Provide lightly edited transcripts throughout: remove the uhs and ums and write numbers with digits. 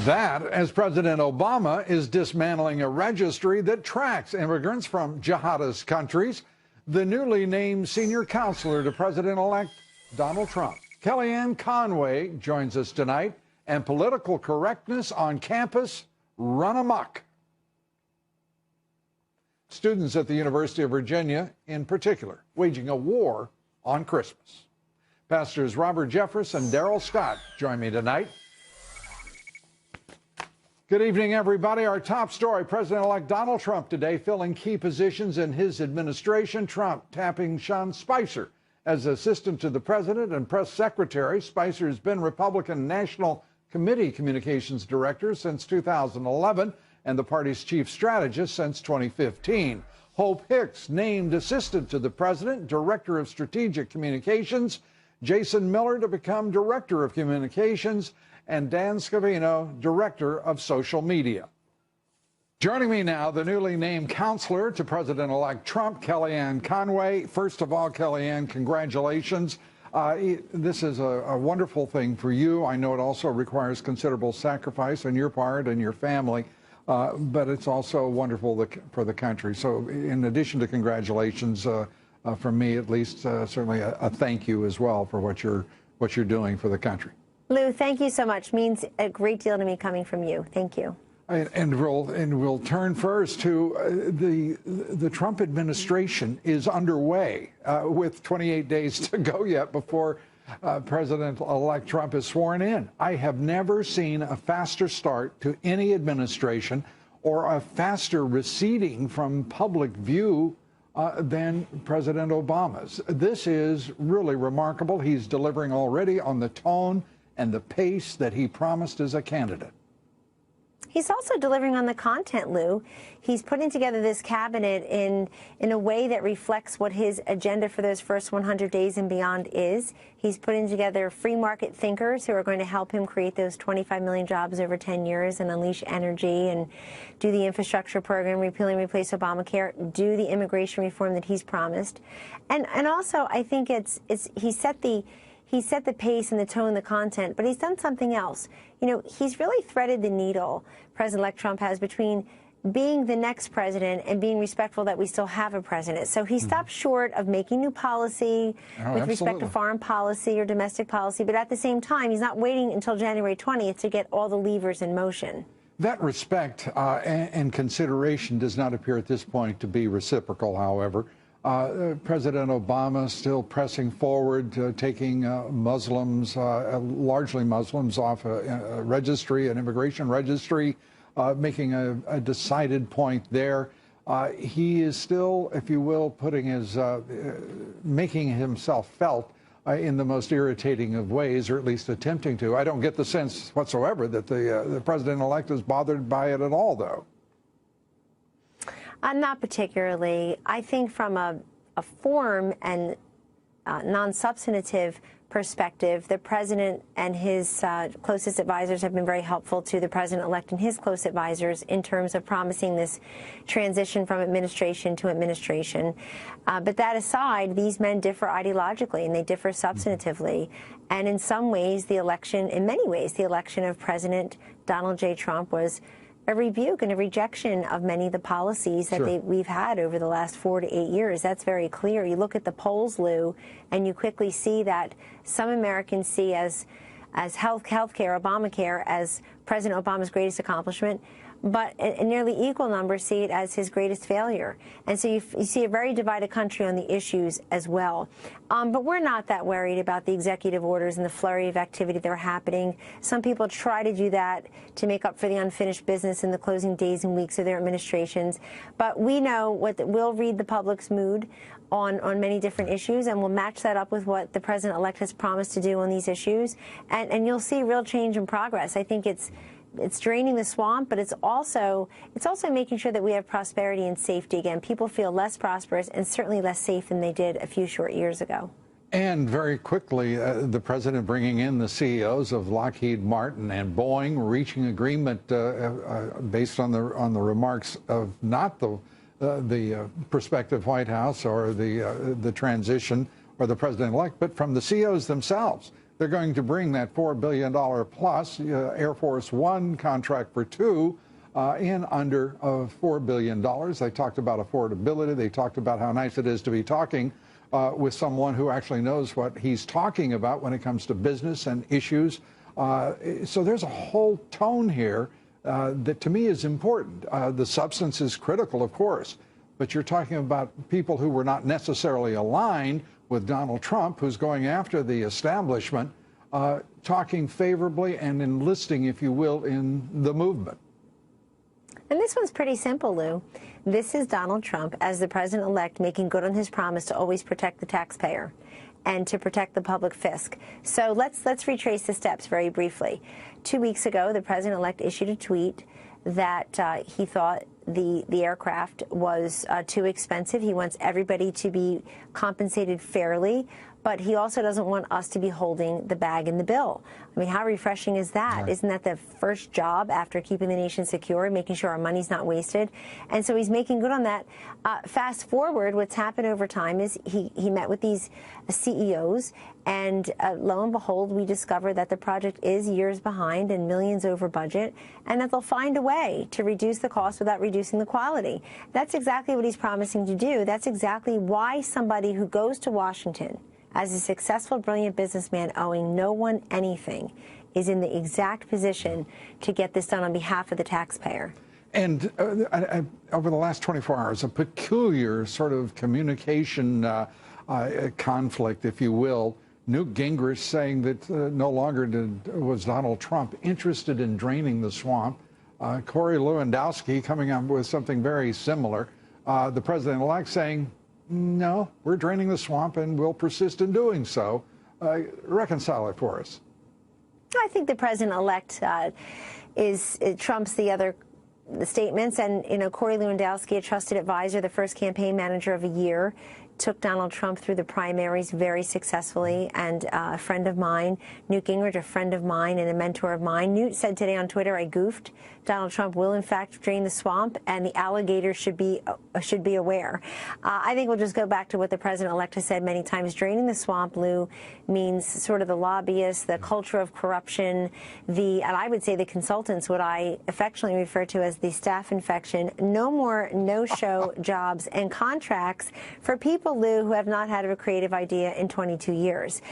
That as President Obama is dismantling a registry that tracks immigrants from jihadist countries. The newly named senior counselor to President-elect Donald Trump, Kellyanne Conway, joins us tonight, and political correctness on campus run amok. Students at the University of Virginia, in particular, waging a war on Christmas. Pastors Robert Jeffress and Daryl Scott join me tonight. Good evening, everybody. Our top story, President-elect Donald Trump today filling key positions in his administration. Trump tapping Sean Spicer as assistant to the president and press secretary. Spicer has been Republican National Committee Communications Director since 2011 and the party's chief strategist since 2015. Hope Hicks named assistant to the president, director of strategic communications. Jason Miller to become director of communications, and Dan Scavino, director of social media. Joining me now, the newly named counselor to President-elect Trump, Kellyanne Conway. First of all, Kellyanne, congratulations. This is a wonderful thing for you. I know it also requires considerable sacrifice on your part and your family, but it's also wonderful for the country. So in addition to congratulations, from me at least, certainly a thank you as well for what you're doing for the country. Lou, thank you so much. Means a great deal to me coming from you. Thank you. And we'll turn first to the Trump administration is underway with 28 days to go yet before President-elect Trump is sworn in. I have never seen a faster start to any administration or a faster receding from public view than President Obama's. This is really remarkable. He's delivering already on the tone and the pace that he promised as a candidate. He's also delivering on the content, Lou. He's putting together this cabinet in a way that reflects what his agenda for those first 100 days and beyond is. He's putting together free market thinkers who are going to help him create those 25 million jobs over 10 years and unleash energy and do the infrastructure program, repeal and replace Obamacare, do the immigration reform that he's promised. And also, I think he set the pace and the tone, the content, but he's done something else. You know, he's really threaded the needle, President-elect Trump has, between being the next president and being respectful that we still have a president. So he stopped short of making new policy with respect to foreign policy or domestic policy, but at the same time, he's not waiting until January 20th to get all the levers in motion. That respect and consideration does not appear at this point to be reciprocal, however. President Obama still pressing forward, taking Muslims, largely Muslims, off a registry, an immigration registry, making a decided point there. He is still, if you will, putting his, making himself felt in the most irritating of ways, or at least attempting to. I don't get the sense whatsoever that the president-elect is bothered by it at all, though. Not particularly. I think from a form and non-substantive perspective, the president and his closest advisors have been very helpful to the president-elect and his close advisors in terms of promising this transition from administration to administration. But that aside, these men differ ideologically and they differ substantively. And in some ways, in many ways, the election of President Donald J. Trump was a rebuke and a rejection of many of the policies that we've had over the last 4 to 8 years. That's very clear. You look at the polls, Lou, and you quickly see that some Americans see as healthcare, Obamacare, as President Obama's greatest accomplishment, but a nearly equal number see it as his greatest failure. And so you see a very divided country on the issues as well. But we're not that worried about the executive orders and the flurry of activity that are happening. Some people try to do that to make up for the unfinished business in the closing days and weeks of their administrations. But we know we'll read the public's mood on many different issues, and we'll match that up with what the president-elect has promised to do on these issues. And you'll see real change and progress. I think it's draining the swamp, but it's also making sure that we have prosperity and safety again. People feel less prosperous and certainly less safe than they did a few short years ago. And very quickly, the president bringing in the CEOs of Lockheed Martin and Boeing, reaching agreement based on the remarks of not the prospective White House or the transition or the president-elect, but from the CEOs themselves. They're going to bring that $4 billion plus Air Force One contract for two in under $4 billion. They talked about affordability. They talked about how nice it is to be talking with someone who actually knows what he's talking about when it comes to business and issues. So there's a whole tone here that to me is important. The substance is critical, of course, but you're talking about people who were not necessarily aligned with Donald Trump, who's going after the establishment, talking favorably and enlisting, if you will, in the movement. And this one's pretty simple, Lou. This is Donald Trump as the president-elect making good on his promise to always protect the taxpayer and to protect the public fisc. So let's retrace the steps very briefly. 2 weeks ago, the president-elect issued a tweet that he thought the aircraft was too expensive. He wants everybody to be compensated fairly, but he also doesn't want us to be holding the bag and the bill. I mean, how refreshing is that? Isn't that the first job after keeping the nation secure, making sure our money's not wasted? And so he's making good on that. Fast forward, what's happened over time is he met with these CEOs, and lo and behold, we discovered that the project is years behind and millions over budget, and that they'll find a way to reduce the cost without reducing the quality. That's exactly what he's promising to do. That's exactly why somebody who goes to Washington as a successful, brilliant businessman owing no one anything is in the exact position to get this done on behalf of the taxpayer. And over the last 24 hours, a peculiar sort of communication conflict, if you will. Newt Gingrich saying that no longer was Donald Trump interested in draining the swamp. Corey Lewandowski coming up with something very similar. The president-elect saying, no, we're draining the swamp and we'll persist in doing so. Reconcile it for us. I think the president-elect trumps the statements. And, you know, Corey Lewandowski, a trusted advisor, the first campaign manager of a year, took Donald Trump through the primaries very successfully, and a friend of mine, Newt Gingrich, a friend of mine and a mentor of mine. Newt said today on Twitter, I goofed. Donald Trump will, in fact, drain the swamp, and the alligators should be aware. I think we'll just go back to what the president-elect has said many times. Draining the swamp, Lou, means sort of the lobbyists, the culture of corruption, and I would say the consultants, what I affectionately refer to as the staph infection. No more no-show jobs and contracts for people, Lou, who have not had a creative idea in 22 years.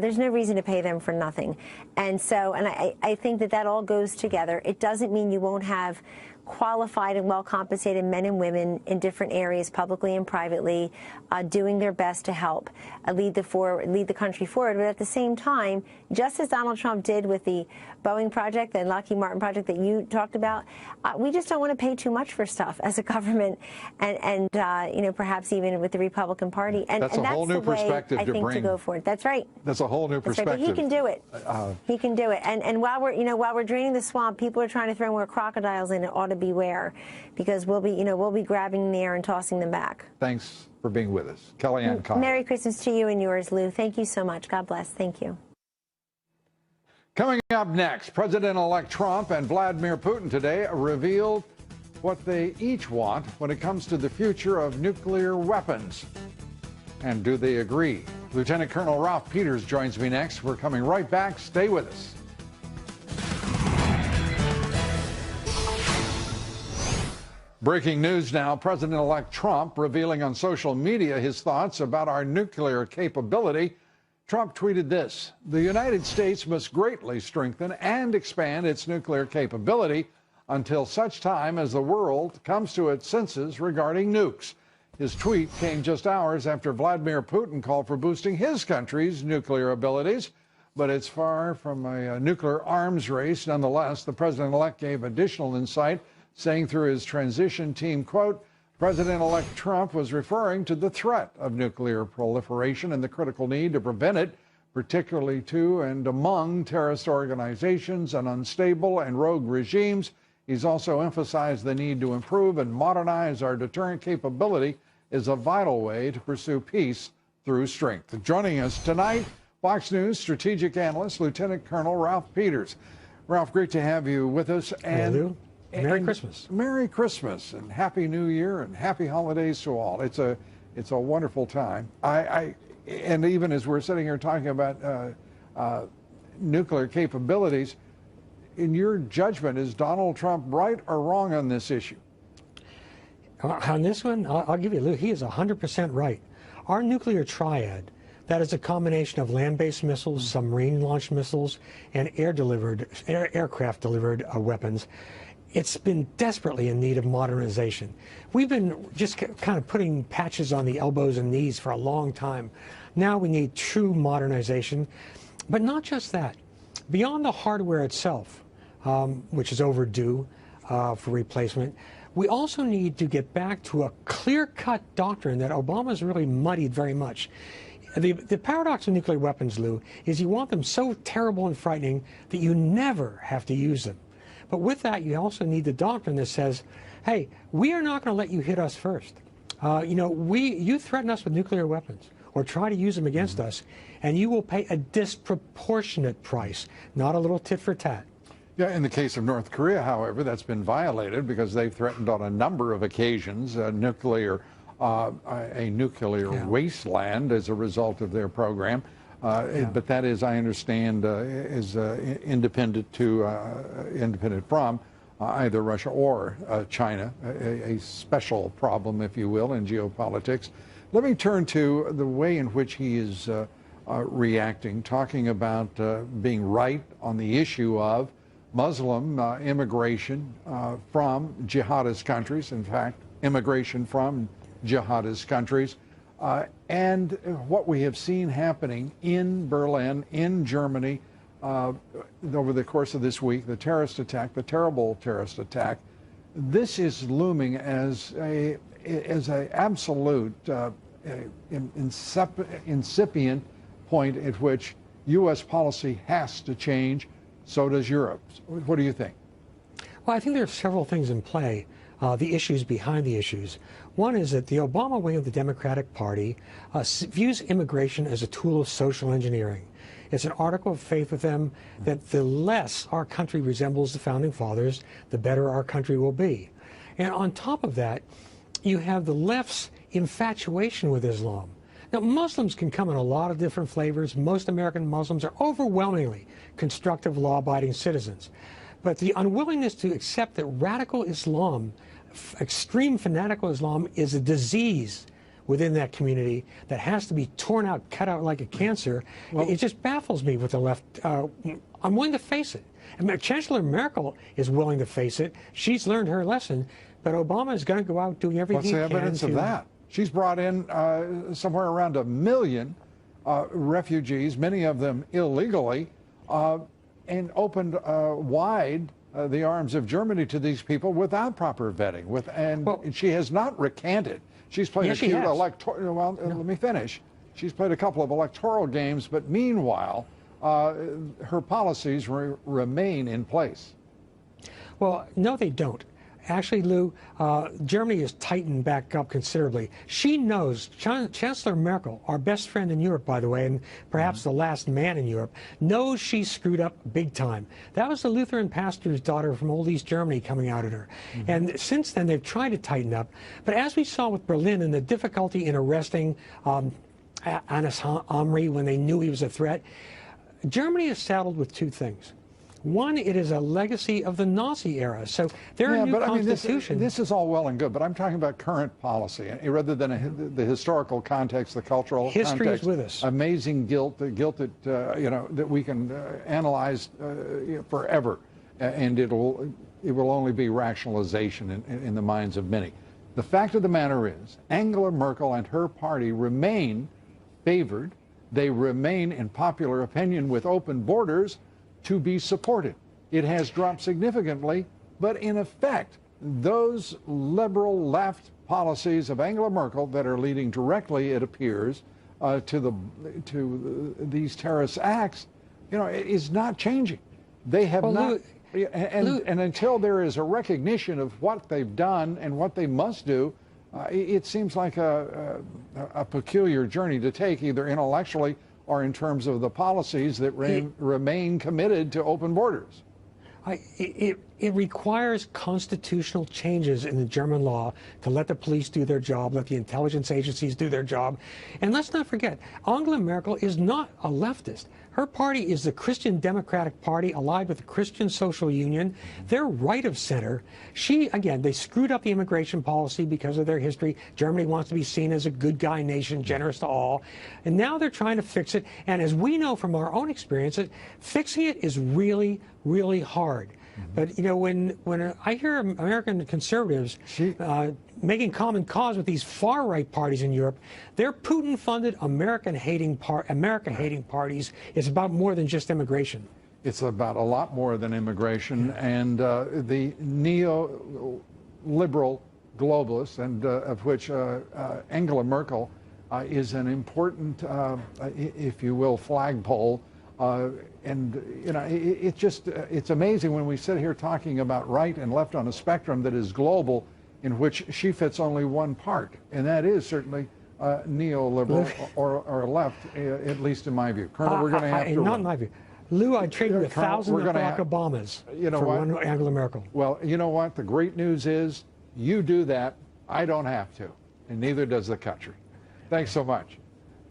There's no reason to pay them for nothing. And so, I think that all goes together. It doesn't mean you won't have qualified and well-compensated men and women in different areas, publicly and privately, doing their best to help lead the country forward. But at the same time, just as Donald Trump did with the Boeing project, the Lockheed Martin project that you talked about, we just don't want to pay too much for stuff as a government, and you know, perhaps even with the Republican Party. And that's a whole new perspective to go for it. That's right. That's a whole new perspective. Right. But he can do it. He can do it. And while we're draining the swamp, people are trying to throw more crocodiles in. It ought to beware, because we'll be grabbing in the air and tossing them back. Thanks for being with us, Kellyanne Conway. Merry Christmas to you and yours, Lou. Thank you so much. God bless. Thank you. Coming up next, President-elect Trump and Vladimir Putin today revealed what they each want when it comes to the future of nuclear weapons. And do they agree? Lieutenant Colonel Ralph Peters joins me next. We're coming right back. Stay with us. Breaking news now. President-elect Trump revealing on social media his thoughts about our nuclear capability. Trump tweeted this: the United States must greatly strengthen and expand its nuclear capability until such time as the world comes to its senses regarding nukes. His tweet came just hours after Vladimir Putin called for boosting his country's nuclear abilities. But it's far from a nuclear arms race. Nonetheless, the president-elect gave additional insight, saying through his transition team, quote, President-elect Trump was referring to the threat of nuclear proliferation and the critical need to prevent it, particularly to and among terrorist organizations and unstable and rogue regimes. He's also emphasized the need to improve and modernize our deterrent capability is a vital way to pursue peace through strength. Joining us tonight, Fox News strategic analyst, Lieutenant Colonel Ralph Peters. Ralph, great to have you with us. And Merry Christmas. Merry Christmas and Happy New Year and Happy Holidays to all. It's a wonderful time. And even as we're sitting here talking about nuclear capabilities. In your judgment, is Donald Trump right or wrong on this issue? On this one, I'll give you, Lou, he is 100% right. Our nuclear triad, that is a combination of land-based missiles, submarine-launched missiles, and aircraft-delivered weapons. It's been desperately in need of modernization. We've been just kind of putting patches on the elbows and knees for a long time. Now we need true modernization, but not just that. Beyond the hardware itself, which is overdue for replacement, we also need to get back to a clear-cut doctrine that Obama's really muddied very much. The paradox of nuclear weapons, Lou, is you want them so terrible and frightening that you never have to use them. But with that, you also need the doctrine that says, hey, we are not going to let you hit us first. You threaten us with nuclear weapons or try to use them against us, and you will pay a disproportionate price, not a little tit for tat. Yeah, in the case of North Korea, however, that's been violated because they've threatened on a number of occasions a nuclear wasteland as a result of their program. But that is, I understand, is independent from either Russia or China, a special problem, if you will, in geopolitics. Let me turn to the way in which he is reacting, talking about being right on the issue of Muslim immigration from jihadist countries, in fact, immigration from jihadist countries, and what we have seen happening in Berlin, in Germany, over the course of this week, the terrorist attack, the terrible terrorist attack. This is looming as an absolute incipient point at which U.S. policy has to change. So does Europe. What do you think? Well, I think there are several things in play, the issues behind the issues. One is that the Obama wing of the Democratic Party views immigration as a tool of social engineering. It's an article of faith with them that the less our country resembles the Founding Fathers, the better our country will be. And on top of that, you have the left's infatuation with Islam. Now, Muslims can come in a lot of different flavors. Most American Muslims are overwhelmingly constructive, law-abiding citizens. But the unwillingness to accept that radical Islam, extreme fanatical Islam, is a disease within that community that has to be torn out, cut out like a cancer, it just baffles me with the left. I'm willing to face it. And Chancellor Merkel is willing to face it. She's learned her lesson, but Obama is going to go out doing everything he can. What's the evidence of that? She's brought in somewhere around 1 million refugees, many of them illegally, and opened wide the arms of Germany to these people without proper vetting. And she has not recanted. She's played let me finish. She's played a couple of electoral games, but meanwhile, her policies remain in place. Well, no, they don't. Actually, Lou, Germany has tightened back up considerably. She knows, Chancellor Merkel, our best friend in Europe, by the way, and perhaps the last man in Europe, knows she screwed up big time. That was the Lutheran pastor's daughter from Old East Germany coming out at her. And since then, they've tried to tighten up. But as we saw with Berlin and the difficulty in arresting Anis Amri when they knew he was a threat, Germany is saddled with two things. One, it is a legacy of the Nazi era. So their new constitution. This is all well and good, but I'm talking about current policy rather than the historical context, the cultural history context. Is with us. Amazing guilt, the guilt that that we can analyze forever, and it will only be rationalization in the minds of many. The fact of the matter is, Angela Merkel and her party remain favored. They remain, in popular opinion, with open borders, to be supported. It has dropped significantly, but in effect, those liberal left policies of Angela Merkel that are leading directly, it appears, to these terrorist acts, is not changing. They have not, and until there is a recognition of what they've done and what they must do, it seems like a peculiar journey to take, either intellectually or in terms of the policies that remain committed to open borders. It requires constitutional changes in the German law to let the police do their job, let the intelligence agencies do their job. And let's not forget, Angela Merkel is not a leftist. Her party is the Christian Democratic Party, allied with the Christian Social Union. They're right of center. Again, they screwed up the immigration policy because of their history. Germany wants to be seen as a good guy nation, generous to all. And now they're trying to fix it. And as we know from our own experiences, fixing it is really, really hard. But, you know, when I hear American conservatives making common cause with these far-right parties in Europe, they're Putin-funded, America-hating parties. It's about more than just immigration. It's about a lot more than immigration. And the neo-liberal globalists, and of which Angela Merkel is an important, if you will, flagpole. And, you know, it's amazing when we sit here talking about right and left on a spectrum that is global, in which she fits only one part, and that is certainly neoliberal or left, at least in my view. Colonel, we're going to have to... Not in my view. Lou, I'd trade you 1,000 Barack Obamas for one Angela Merkel. Well, you know what? The great news is you do that, I don't have to, and neither does the country. Thanks so much.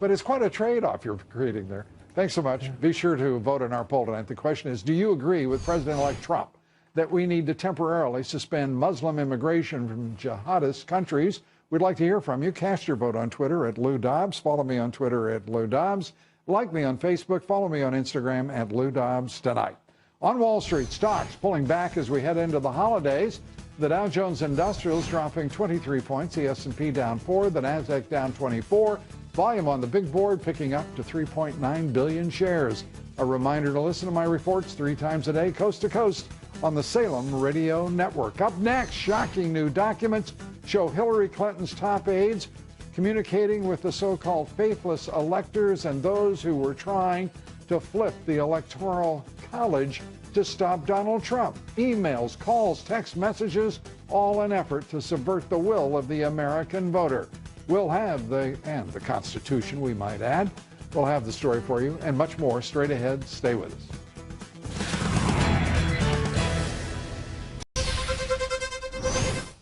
But it's quite a trade-off you're creating there. Thanks so much. Be sure to vote in our poll tonight. The question is, do you agree with President-elect Trump that we need to temporarily suspend Muslim immigration from jihadist countries? We'd like to hear from you. Cast your vote on Twitter at Lou Dobbs. Follow me on Twitter at Lou Dobbs. Like me on Facebook. Follow me on Instagram at Lou Dobbs Tonight. On Wall Street, stocks pulling back as we head into the holidays. The Dow Jones Industrials dropping 23 points. The S&P down 4. The Nasdaq down 24. Volume on the big board picking up to 3.9 billion shares. A reminder to listen to my reports 3 times a day, coast to coast, on the Salem Radio Network. Up next, shocking new documents show Hillary Clinton's top aides communicating with the so-called faithless electors and those who were trying to flip the Electoral College to stop Donald Trump. Emails, calls, text messages, all an effort to subvert the will of the American voter. We'll have the Constitution, we might add. We'll have the story for you and much more straight ahead. Stay with us.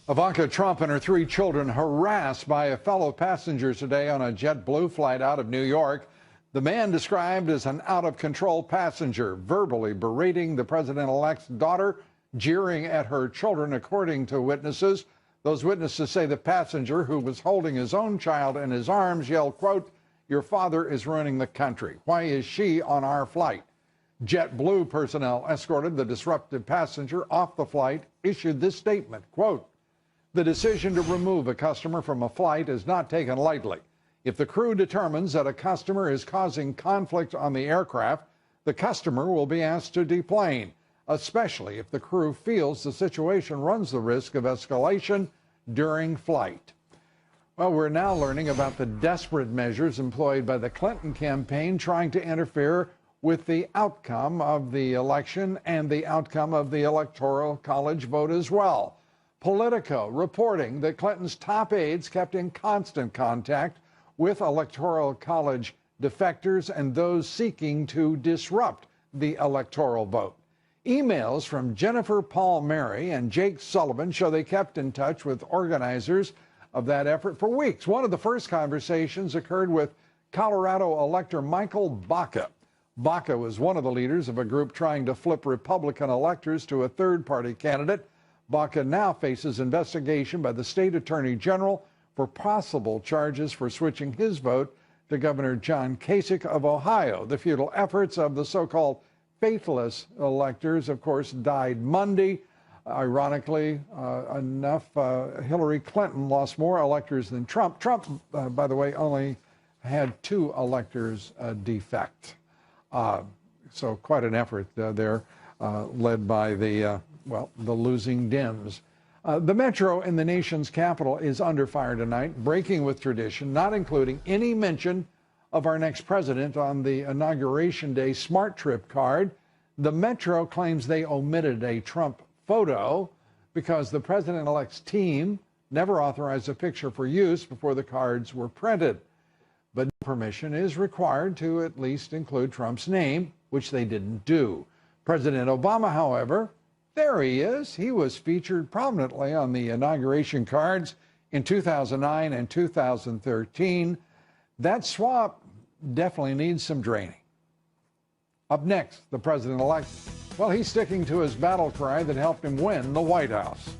Ivanka Trump and her 3 children harassed by a fellow passenger today on a JetBlue flight out of New York. The man described as an out-of-control passenger, verbally berating the president-elect's daughter, jeering at her children, according to witnesses. Those witnesses say the passenger, who was holding his own child in his arms, yelled, quote, "Your father is running the country. Why is she on our flight?" JetBlue personnel escorted the disruptive passenger off the flight, issued this statement, quote, "The decision to remove a customer from a flight is not taken lightly. If the crew determines that a customer is causing conflict on the aircraft, the customer will be asked to deplane, especially if the crew feels the situation runs the risk of escalation during flight." Well, we're now learning about the desperate measures employed by the Clinton campaign trying to interfere with the outcome of the election and the outcome of the Electoral College vote as well. Politico reporting that Clinton's top aides kept in constant contact with Electoral College defectors and those seeking to disrupt the electoral vote. Emails from Jennifer Palmieri and Jake Sullivan show they kept in touch with organizers of that effort for weeks. One of the first conversations occurred with Colorado elector Michael Baca. Baca was one of the leaders of a group trying to flip Republican electors to a third-party candidate. Baca now faces investigation by the state attorney general for possible charges for switching his vote to Governor John Kasich of Ohio. The futile efforts of the so-called faithless electors, of course, died Monday. Ironically enough, Hillary Clinton lost more electors than Trump. Trump, by the way, only had 2 electors defect. So quite an effort there, led by the losing Dems. The metro in the nation's capital is under fire tonight, breaking with tradition, not including any mention of our next president on the Inauguration Day Smart Trip card. The metro claims they omitted a Trump photo because the president-elect's team never authorized a picture for use before the cards were printed. But permission is required to at least include Trump's name, which they didn't do. President Obama, however, there he is. He was featured prominently on the inauguration cards in 2009 and 2013. That swap definitely needs some draining. Up next, the president-elect, well, he's sticking to his battle cry that helped him win the White House.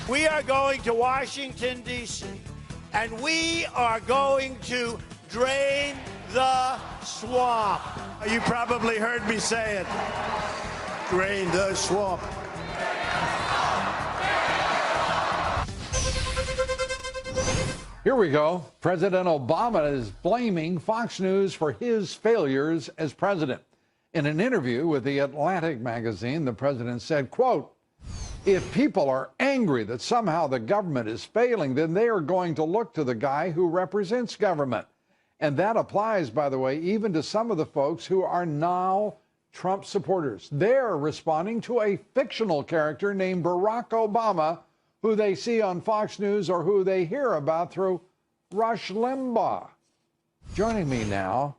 We are going to Washington, D.C., and we are going to drain the swamp. You probably heard me say it. Drain the swamp. Here we go. President Obama is blaming Fox News for his failures as president. In an interview with the Atlantic magazine, the president said, quote, "If people are angry that somehow the government is failing, then they are going to look to the guy who represents government." And that applies, by the way, even to some of the folks who are now Trump supporters. They're responding to a fictional character named Barack Obama, who they see on Fox News or who they hear about through Rush Limbaugh. Joining me now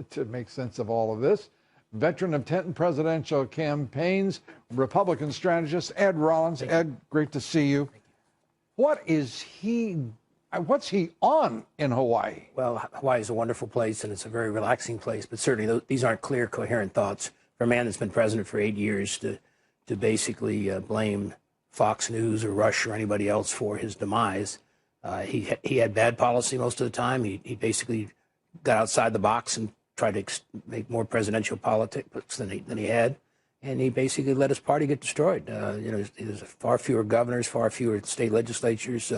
to make sense of all of this, veteran of 10 presidential campaigns, Republican strategist Ed Rollins. Ed, great to see you. What's he on in Hawaii? Well, Hawaii is a wonderful place, and it's a very relaxing place, but certainly these aren't clear, coherent thoughts. For a man that's been president for 8 years to basically blame Fox News or Rush or anybody else for his demise. He had bad policy most of the time. He basically got outside the box and tried to make more presidential politics than he had. And he basically let his party get destroyed. There's far fewer governors, far fewer state legislatures,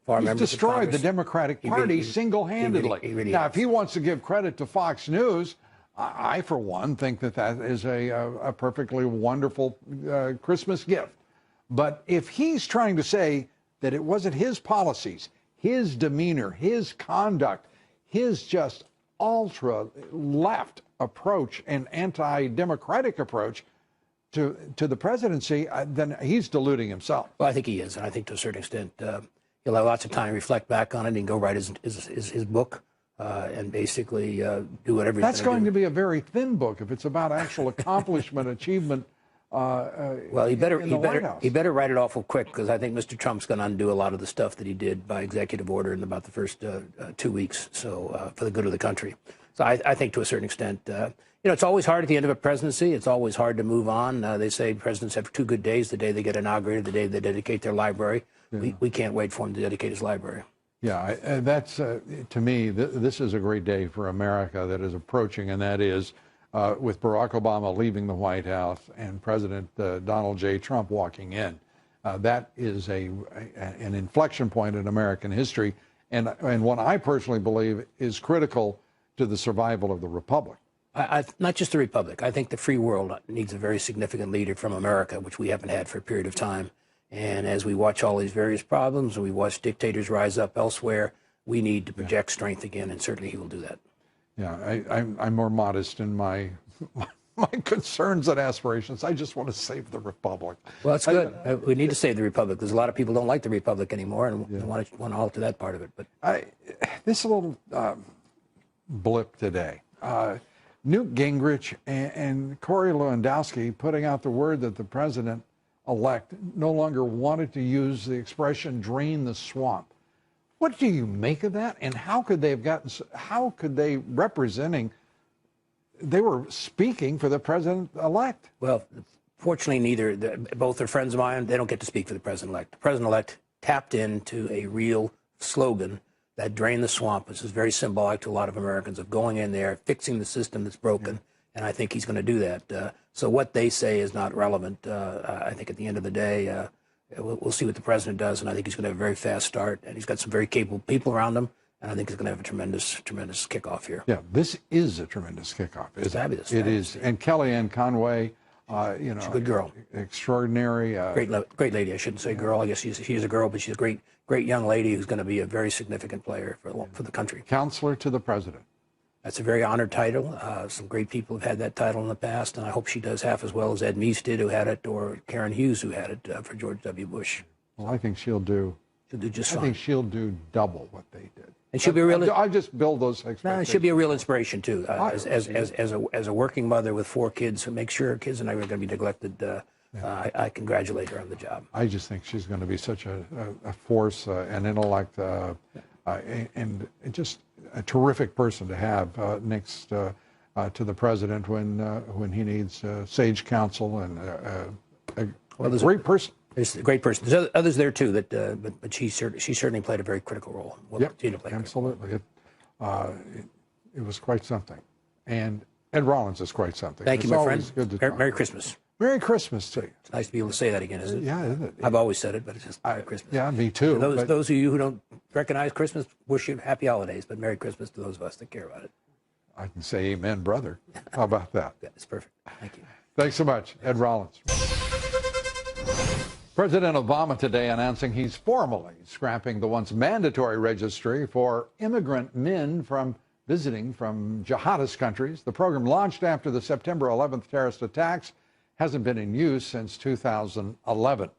far members of Congress. He's destroyed the Democratic Party single-handedly. Now, if he wants to give credit to Fox News, I for one, think that is a perfectly wonderful Christmas gift. But if he's trying to say that it wasn't his policies, his demeanor, his conduct, his just ultra-left approach and anti-democratic approach to the presidency, then he's deluding himself. Well, I think he is, and I think to a certain extent he'll have lots of time to reflect back on it and go write his book and basically do whatever. That's going to be a very thin book if it's about actual accomplishment, achievement. Well, he better write it awful quick, because I think Mr. Trump's going to undo a lot of the stuff that he did by executive order in about the first 2 weeks. So for the good of the country. So I think to a certain extent, it's always hard at the end of a presidency. It's always hard to move on. They say presidents have 2 good days: the day they get inaugurated, the day they dedicate their library. Yeah. We can't wait for him to dedicate his library. Yeah, that's to me, this is a great day for America that is approaching, and that is with Barack Obama leaving the White House and President Donald J. Trump walking in. That is an inflection point in American history, and what I personally believe is critical to the survival of the Republic. Not just the Republic. I think the free world needs a very significant leader from America, which we haven't had for a period of time. And as we watch all these various problems and we watch dictators rise up elsewhere, we need to project strength again, and certainly he will do that. Yeah, I'm more modest in my concerns and aspirations. I just want to save the Republic. Well, that's good. We need to save the Republic. There's a lot of people who don't like the Republic anymore, and want to alter that part of it. But this little blip today. Newt Gingrich and Corey Lewandowski putting out the word that the president-elect no longer wanted to use the expression "drain the swamp." What do you make of that? And how could they they were speaking for the president-elect? Well, fortunately, both are friends of mine. They don't get to speak for the president-elect. The president-elect tapped into a real slogan that drain the swamp, which is very symbolic to a lot of Americans, of going in there, fixing the system that's broken. And I think he's going to do that. So what they say is not relevant. I think at the end of the day, we'll see what the president does, and I think he's going to have a very fast start, and he's got some very capable people around him, and I think he's going to have a tremendous kickoff here. Yeah, this is a tremendous kickoff. It's fabulous. It is. And Kellyanne Conway, she's a good girl. Extraordinary. Great lady. I shouldn't say girl. I guess she's a girl, but she's a great young lady who's going to be a very significant player for the country. Counselor to the president. That's a very honored title. Some great people have had that title in the past, and I hope she does half as well as Ed Meese did, who had it, or Karen Hughes, who had it for George W. Bush. Well, I think she'll do just fine. I think she'll do double what they did. And she'll be a real. I just build those expectations. She'll be a real inspiration too. As a working mother with 4 kids who make sure her kids are not going to be neglected. I congratulate her on the job. I just think she's going to be such a force, an intellect, and just a terrific person to have next to the president when he needs sage counsel, and a great person. There's a great person. There's others there too, but she certainly played a very critical role. Will continue to play. Absolutely. It was quite something. And Ed Rollins is quite something. Thank you, my friend. Good to Merry Christmas. Merry Christmas to you. It's nice to be able to say that again, isn't it? Yeah, isn't it? I've always said it, but it's just Merry Christmas. Yeah, me too. Those of you who don't recognize Christmas, wish you happy holidays, but Merry Christmas to those of us that care about it. I can say amen, brother. How about that? It's perfect. Thank you. Thanks so much, Ed Rollins. President Obama today announcing he's formally scrapping the once mandatory registry for immigrant men visiting from jihadist countries. The program, launched after the September 11th terrorist attacks, hasn't been in use since 2011.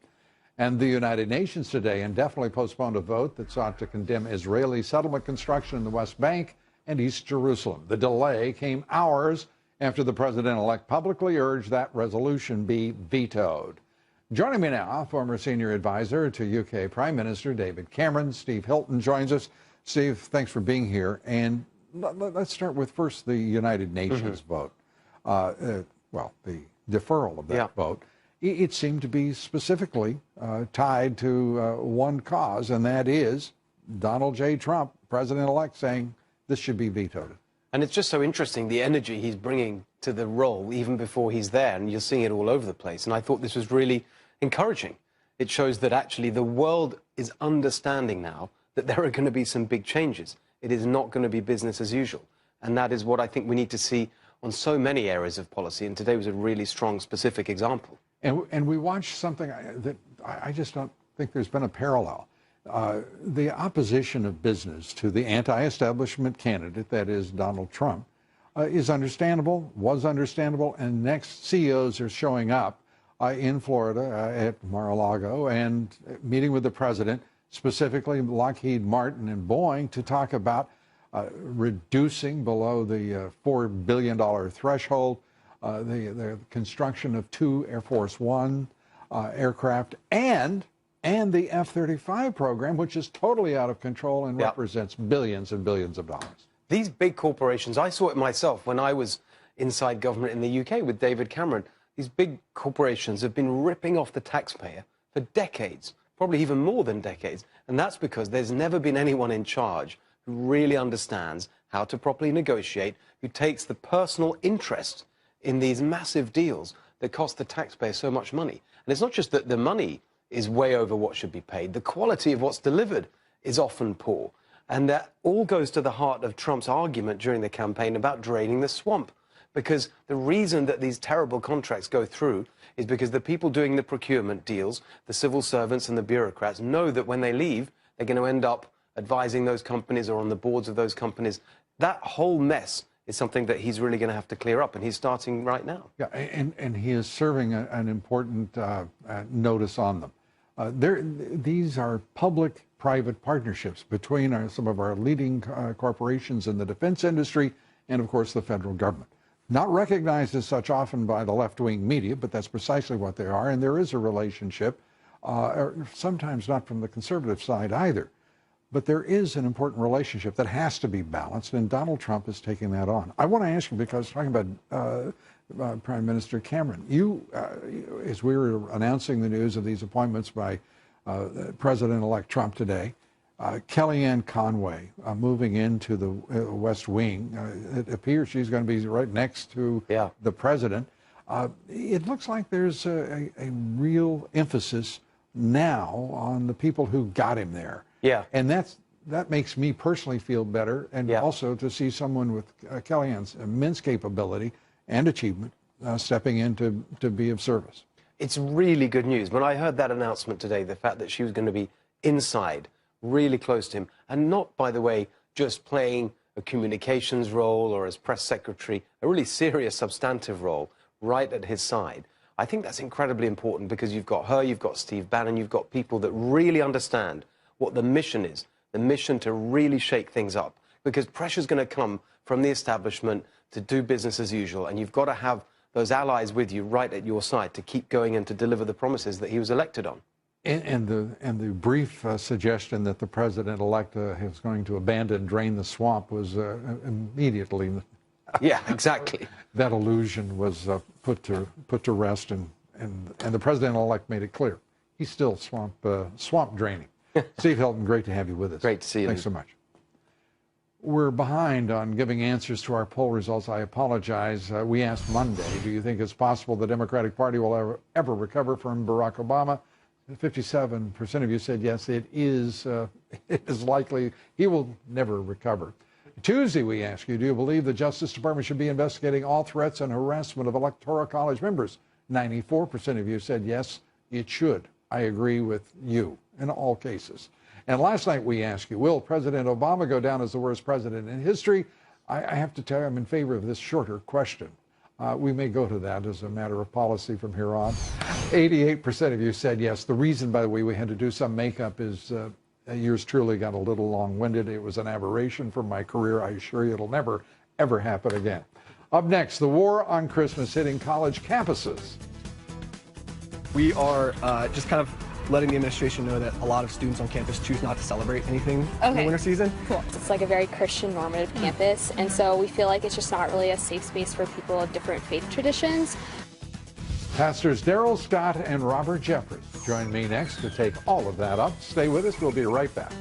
And the United Nations today indefinitely postponed a vote that sought to condemn Israeli settlement construction in the West Bank and East Jerusalem. The delay came hours after the president-elect publicly urged that resolution be vetoed. Joining me now, former senior advisor to UK Prime Minister David Cameron, Steve Hilton joins us. Steve, thanks for being here. And let's start with first the United Nations vote. Well, the deferral of that vote. It seemed to be specifically tied to one cause, and that is Donald J. Trump, president-elect, saying this should be vetoed. And it's just so interesting, the energy he's bringing to the role, even before he's there, and you're seeing it all over the place. And I thought this was really encouraging. It shows that actually the world is understanding now that there are going to be some big changes. It is not going to be business as usual. And that is what I think we need to see on so many areas of policy. And today was a really strong, specific example. And we watched something that I just don't think there's been a parallel. The opposition of business to the anti-establishment candidate, that is Donald Trump, is understandable, was understandable, and next CEOs are showing up in Florida at Mar-a-Lago and meeting with the president, specifically Lockheed Martin and Boeing, to talk about reducing below the $4 billion threshold, the construction of 2 Air Force One aircraft, and the F-35 program, which is totally out of control and represents billions and billions of dollars. These big corporations, I saw it myself when I was inside government in the UK with David Cameron. These big corporations have been ripping off the taxpayer for decades, probably even more than decades. And that's because there's never been anyone in charge who really understands how to properly negotiate, who takes the personal interest in these massive deals that cost the taxpayer so much money. And it's not just that the money is way over what should be paid. The quality of what's delivered is often poor. And that all goes to the heart of Trump's argument during the campaign about draining the swamp. Because the reason that these terrible contracts go through is because the people doing the procurement deals, the civil servants and the bureaucrats, know that when they leave, they're going to end up advising those companies or on the boards of those companies. That whole mess is something that he's really going to have to clear up, and he's starting right now. Yeah, and he is serving an important notice on them. These are public-private partnerships between some of our leading corporations in the defense industry and, of course, the federal government. Not recognized as such often by the left-wing media, but that's precisely what they are. And there is a relationship, sometimes not from the conservative side either, but there is an important relationship that has to be balanced, and Donald Trump is taking that on. I want to ask you, because talking about Prime Minister Cameron, you, as we were announcing the news of these appointments by President-elect Trump today, Kellyanne Conway moving into the West Wing. It appears she's going to be right next to the president. It looks like there's a real emphasis now on the people who got him there. Yeah. And that makes me personally feel better, and also to see someone with Kellyanne's immense capability and achievement stepping in to be of service. It's really good news. When I heard that announcement today, the fact that she was going to be inside, really close to him, and not, by the way, just playing a communications role or as press secretary, a really serious, substantive role right at his side. I think that's incredibly important because you've got her, you've got Steve Bannon, you've got people that really understand what the mission is, the mission to really shake things up, because pressure's going to come from the establishment to do business as usual, and you've got to have those allies with you right at your side to keep going and to deliver the promises that he was elected on. And the brief suggestion that the president-elect is going to abandon, drain the swamp was immediately Yeah, exactly. That illusion was put to rest, and the president-elect made it clear he's still swamp draining. Steve Hilton, great to have you with us. Great to see you. Thanks so much. We're behind on giving answers to our poll results. I apologize. We asked Monday, do you think it's possible the Democratic Party will ever recover from Barack Obama? 57% of you said yes, it is likely he will never recover. Tuesday, we asked you, do you believe the Justice Department should be investigating all threats and harassment of Electoral College members? 94% of you said yes, it should. I agree with you in all cases. And last night we asked you, will President Obama go down as the worst president in history? I have to tell you, I'm in favor of this shorter question. We may go to that as a matter of policy from here on. 88% of you said yes. The reason, by the way, we had to do some makeup is yours truly got a little long-winded. It was an aberration from my career. I assure you it'll never, ever happen again. Up next, the war on Christmas hitting college campuses. We are just kind of letting the administration know that a lot of students on campus choose not to celebrate anything in the winter season. Cool. It's like a very Christian normative campus, and so we feel like it's just not really a safe space for people of different faith traditions. Pastors Daryl Scott and Robert Jeffress join me next to take all of that up. Stay with us. We'll be right back.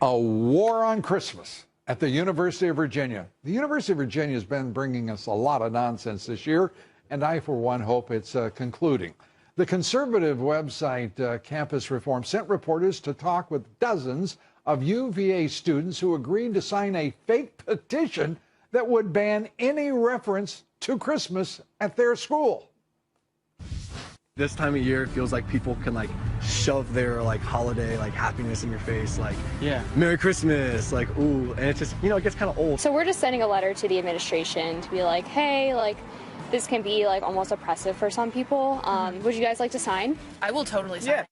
A war on Christmas at the University of Virginia. The University of Virginia has been bringing us a lot of nonsense this year, and I, for one, hope it's concluding. The conservative website Campus Reform sent reporters to talk with dozens of UVA students who agreed to sign a fake petition that would ban any reference to Christmas at their school. This time of year, it feels like people can like shove their like holiday like happiness in your face, like Merry Christmas, like ooh, and it just, you know, it gets kind of old. So we're just sending a letter to the administration to be like, hey, like this can be like almost oppressive for some people. Would you guys like to sign? I will totally sign.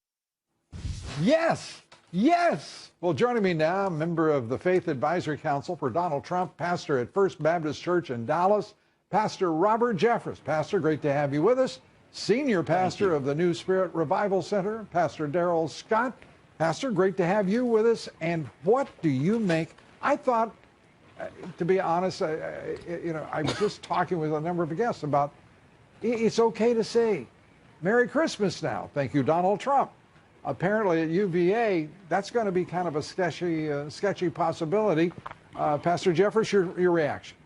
Yes, yes. Well, joining me now, member of the Faith Advisory Council for Donald Trump, pastor at First Baptist Church in Dallas, Pastor Robert Jeffress. Pastor, great to have you with us. Senior pastor of the New Spirit Revival Center, Pastor Daryl Scott. Pastor, great to have you with us. And what do you make? I thought, to be honest, I was just talking with a number of guests about it's okay to say Merry Christmas now. Thank you, Donald Trump. Apparently at UVA, that's going to be kind of a sketchy possibility. Pastor Jeffress, your reaction?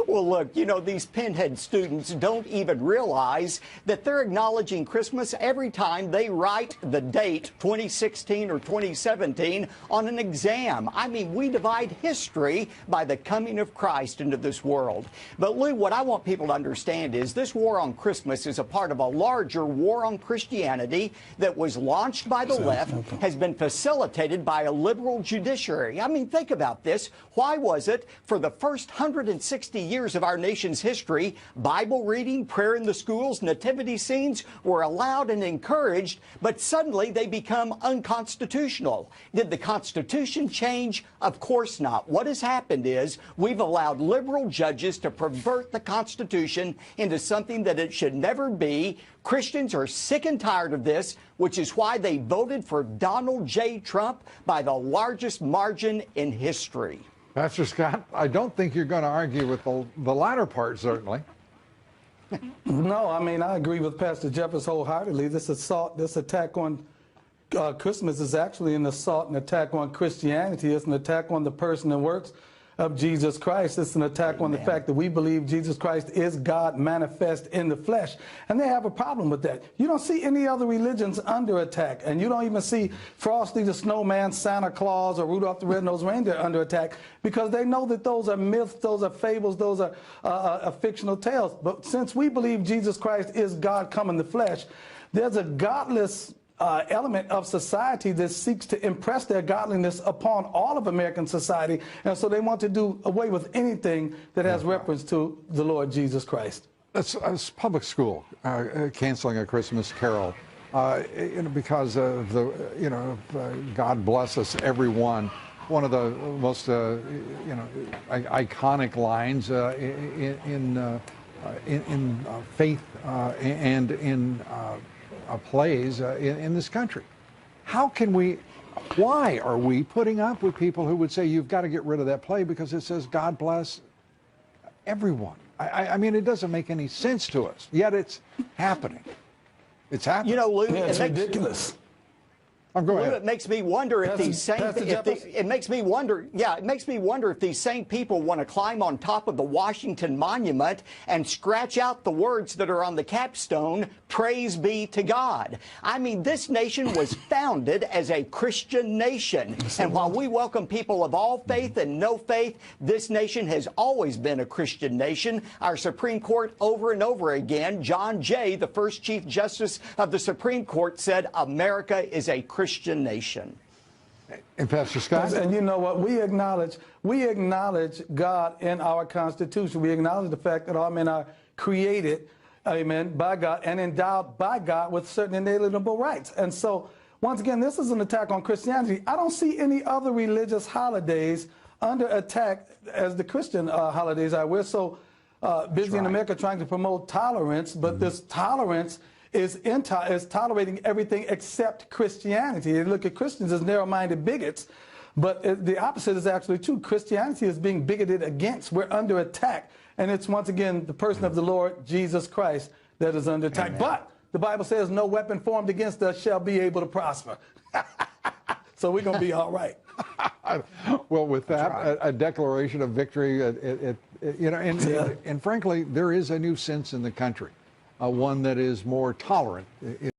Well, look, you know, these pinhead students don't even realize that they're acknowledging Christmas every time they write the date 2016 or 2017 on an exam. I mean, we divide history by the coming of Christ into this world. But, Lou, what I want people to understand is this war on Christmas is a part of a larger war on Christianity that was launched by the left, has been facilitated by a liberal judiciary. I mean, think about this. Why was it for the first 160 years of our nation's history, Bible reading, prayer in the schools, nativity scenes were allowed and encouraged, but suddenly they become unconstitutional? Did the Constitution change? Of course not. What has happened is we've allowed liberal judges to pervert the Constitution into something that it should never be. Christians are sick and tired of this, which is why they voted for Donald J. Trump by the largest margin in history. Pastor Scott, I don't think you're going to argue with the latter part, certainly. No, I mean, I agree with Pastor Jeffress wholeheartedly. This attack on Christmas is actually an assault and attack on Christianity. It's an attack on the person and works of Jesus Christ. It's an attack on the fact that we believe Jesus Christ is God manifest in the flesh. And they have a problem with that. You don't see any other religions under attack. And you don't even see Frosty the Snowman, Santa Claus, or Rudolph the Red-Nosed Reindeer under attack, because they know that those are myths, those are fables, those are fictional tales. But since we believe Jesus Christ is God come in the flesh, there's a godless element of society that seeks to impress their godliness upon all of American society, and so they want to do away with anything that has reference to the Lord Jesus Christ. That's public school canceling a Christmas carol because of the God bless us everyone. One of the most iconic lines in faith and in plays in this country. How can we, why are we putting up with people who would say you've got to get rid of that play because it says God bless everyone? I mean, it doesn't make any sense to us, yet it's happening. It's happening. You know, Lou, it's ridiculous. Go ahead. It makes me wonder if these same. It makes me wonder. Yeah, it makes me wonder if these same people want to climb on top of the Washington Monument and scratch out the words that are on the capstone. Praise be to God. I mean, this nation was founded as a Christian nation, and while we welcome people of all faith and no faith, this nation has always been a Christian nation. Our Supreme Court, over and over again, John Jay, the first Chief Justice of the Supreme Court, said America is a Christian nation. And Pastor Scott? And you know what? We acknowledge God in our Constitution. We acknowledge the fact that all men are created, amen, by God and endowed by God with certain inalienable rights. And so, once again, this is an attack on Christianity. I don't see any other religious holidays under attack as the Christian holidays are. We're so busy in America trying to promote tolerance, but this tolerance is tolerating everything except Christianity. They look at Christians as narrow-minded bigots, but the opposite is actually true. Christianity is being bigoted against. We're under attack, and it's once again the person of the Lord Jesus Christ that is under attack. Amen. But the Bible says no weapon formed against us shall be able to prosper. So we're going to be all right. Well, with that, a declaration of victory, you know, and frankly, there is a new sense in the country. One that is more tolerant.